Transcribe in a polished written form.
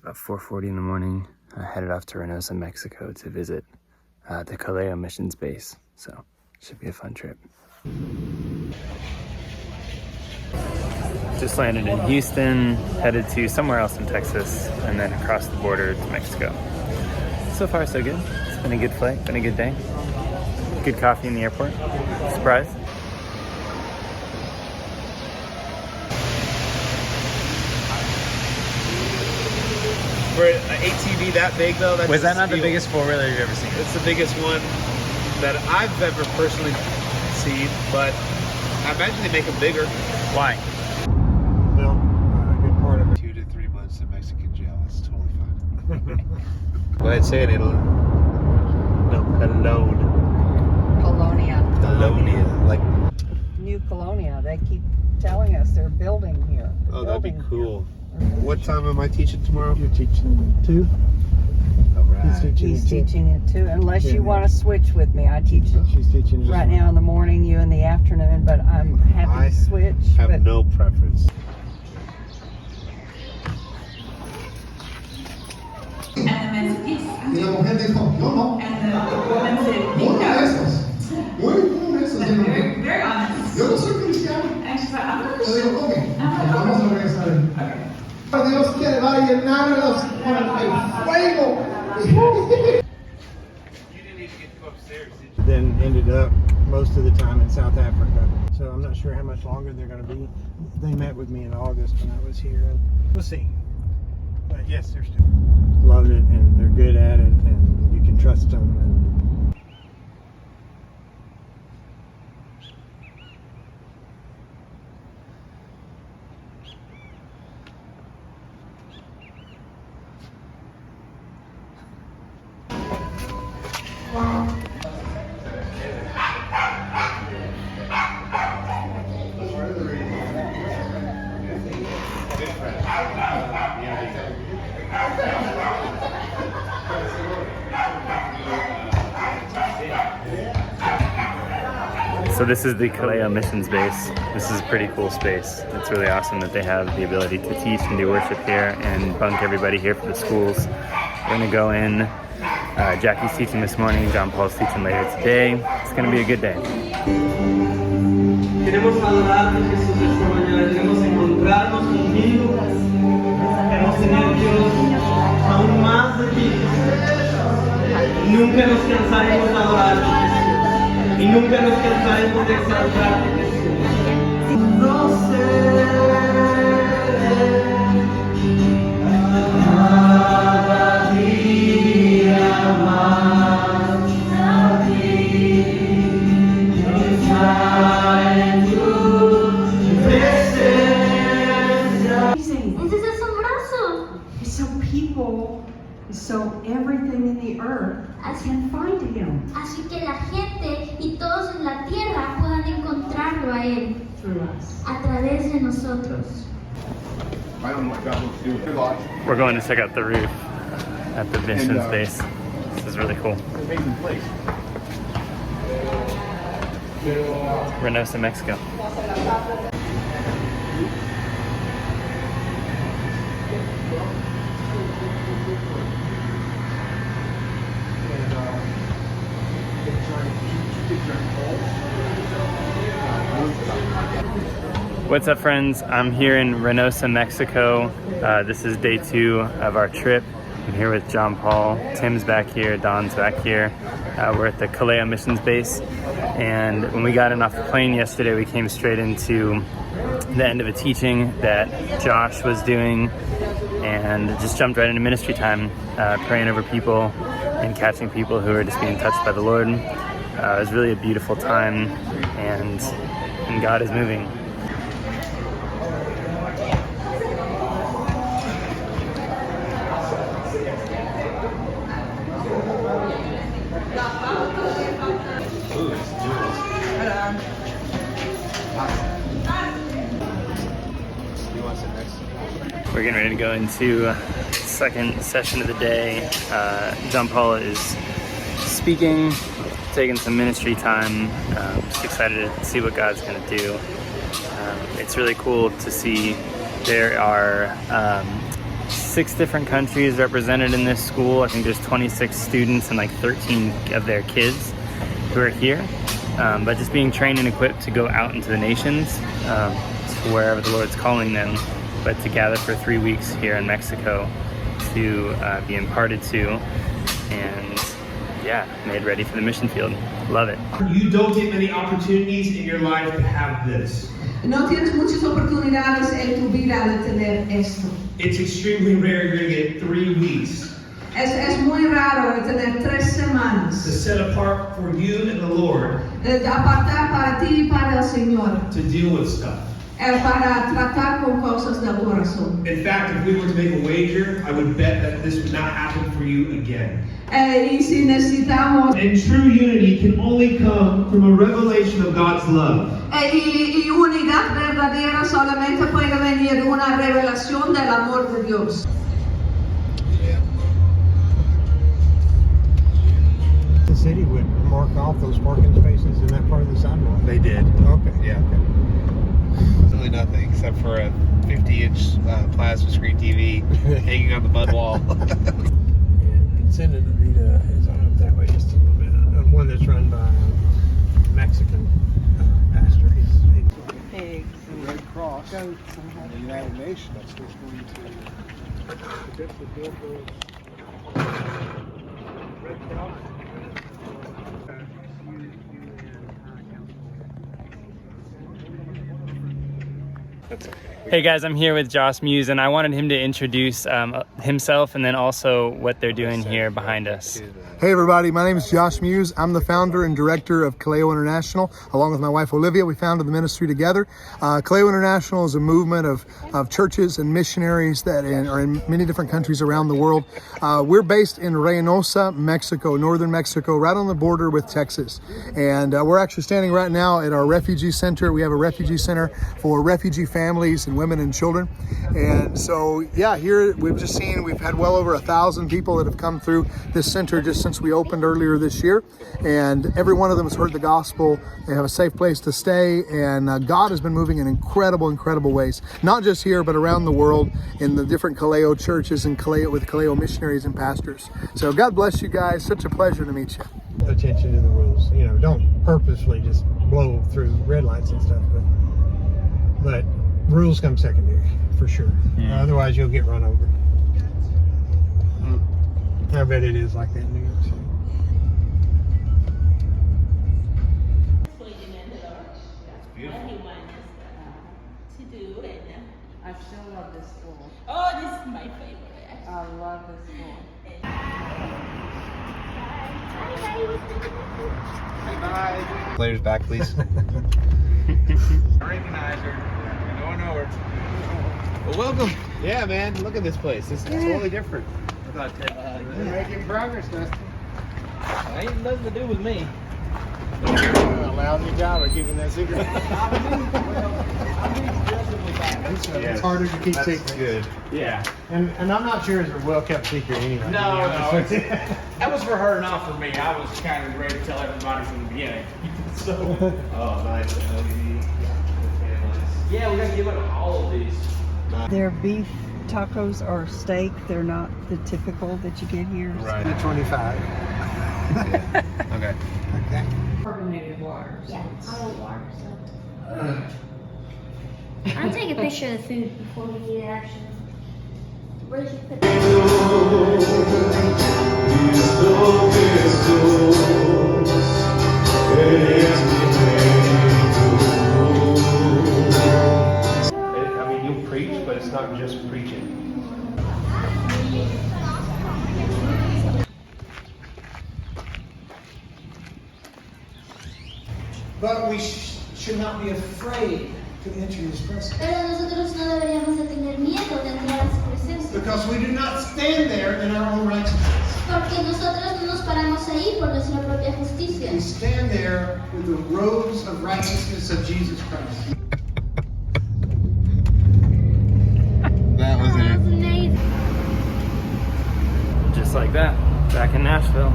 about 4:40 in the morning. I headed off to Reynosa, Mexico to visit the Kaleo missions base. So should be a fun trip. Just landed in Houston, headed to somewhere else in Texas, and then across the border to Mexico. So far, so good. It's been a good flight, been a good day. Good coffee in the airport. Surprise. For an ATV that big though, that's Was that not the biggest four-wheeler you've ever seen? It's the biggest one that I've ever personally seen, but I imagine they make them bigger. Why? Well, a good part of it. 2 to 3 months in Mexican jail. It's totally fine. Go ahead, say it, Italy. No, Cologne. Colonia. Colonia, like. New Colonia. They keep telling us they're building here. Oh, that'd be cool. Here. What time am I teaching tomorrow? You're teaching too? All right. He's teaching it too. Unless you want to switch with me, I teach it She's teaching right now in the morning, you in the afternoon. But I'm happy to switch. I have but no preference. And the man said, yes. Y la mujer dijo, no, no. And the woman said, Uno de no. esos. Uno de esos. Very, very honest. Yo no soy cristiano. And she's like, I'm not Yo Christian. digo, ok, vamos a regresar. Dios quiere va a llenarlos con el fuego. You didn't need to get to upstairs, did you? Then ended up most of the time in South Africa. So I'm not sure how much longer they're going to be. They met with me in August when I was here. And we'll see. But yes, they're still love it, and they're good at it, and you can trust them. And So this is the Kaleo missions base. This is a pretty cool space. It's really awesome that they have the ability to teach and do worship here and bunk everybody here for the schools. We're gonna go in. Jackie's teaching this morning, John Paul's teaching later today. It's gonna be a good day. Queremos adorarte, Jesús, esta mañana. Queremos encontrarnos contigo. Queremos tener, Dios, aún más de ti. Nunca nos cansaremos de adorarte, Jesús. Y nunca nos cansaremos de exaltarte, Jesús. No sé. Cada día más. So people, so everything in the earth can find him. Así que la gente y todos en la tierra puedan encontrarlo a él a través de nosotros. We're going to check out the roof at the missions base. This is really cool. Reynosa, Mexico. What's up, friends? I'm here in Reynosa, Mexico. This is day 2 of our trip. I'm here with John Paul. Tim's back here, Don's back here. We're at the Kaleo missions base. And when we got in off the plane yesterday, we came straight into the end of a teaching that Josh was doing and just jumped right into ministry time, praying over people and catching people who are just being touched by the Lord. It was really a beautiful time, and God is moving. We're getting ready to go into second session of the day. John Paul is speaking, taking some ministry time. Just excited to see what God's going to do. It's really cool to see there are 6 different countries represented in this school. I think there's 26 students and like 13 of their kids who are here. But just being trained and equipped to go out into the nations, to wherever the Lord's calling them, but to gather for 3 weeks here in Mexico to be imparted to, and yeah, made ready for the mission field. Love it. You don't get many opportunities in your life to have this. No tienes muchas oportunidades en tu vida de tener esto. It's extremely rare you're going to get 3 weeks. Es muy raro tener 3 semanas. To set apart for you and the Lord. De apartar para ti y para el Señor. To deal with stuff. Para tratar con cosas del corazón. In fact, if we were to make a wager, I would bet that this would not happen for you again. Y si necesitamos. And true unity can only come from a revelation of God's love. Y unidad verdadera solamente puede venir una revelación del amor de Dios. The city would mark off those parking spaces in that part of the sidewalk. They did. Okay. Yeah. Really nothing except for a 50-inch plasma screen TV hanging on the mud wall. And Santa Rita is on up that way just a little bit. One that's run by a Mexican pastor. He's Pigs The Red Cross and the United Nations is going to Red Cross. That's okay. Hey guys, I'm here with Josh Muse, and I wanted him to introduce himself and then also what they're doing here behind us. Hey everybody, my name is Josh Muse. I'm the founder and director of Kaleo International. Along with my wife Olivia, we founded the ministry together. Kaleo International is a movement of churches and missionaries that are in many different countries around the world. We're based in Reynosa, Mexico, northern Mexico, right on the border with Texas. And we're actually standing right now at our refugee center. We have a refugee center for refugee families and women and children. And so, yeah, here we've had well over 1,000 people that have come through this center just since we opened earlier this year, and every one of them has heard the gospel. They have a safe place to stay, and God has been moving in incredible ways, not just here but around the world in the different Kaleo churches and with Kaleo missionaries and pastors. So God bless you guys. Such a pleasure to meet you. Attention to the rules. You know, don't purposely just blow through red lights and stuff, but rules come secondary for sure. Otherwise you'll get run over. I bet it is like that in New York City. I still love this school. Oh, this is my favorite. I love this school. Players back, please. I recognize her. We're going over. Well, welcome. Yeah, man. Look at this place. This is totally different. I thought You're making progress, Dustin. ain't nothing to do with me. A lousy job of keeping that secret. It's harder to keep secrets. Good. Yeah. And I'm not sure it's a well-kept secret anyway. No, that was for her, not for me. I was kind of ready to tell everybody from the beginning. So. Oh, nice. Yeah, we got to give up all of these. Their beef tacos or steak, they're not the typical that you get here. Right. At 25. Okay. Okay. Carbonated water. Yeah, I want water. So. I'll take a picture of the food before we eat it, actually. Where did you put I mean, you'll preach, but it's not just preaching. But we should not be afraid to enter His presence. Pero nosotros no deberíamos de tener miedo de entrar a su presencia. Because we do not stand there in our own righteousness. Porque nosotros no nos paramos ahí por nuestra propia justicia. We stand there with the robes of righteousness of Jesus Christ. That was it. Amazing. Just like that, back in Nashville.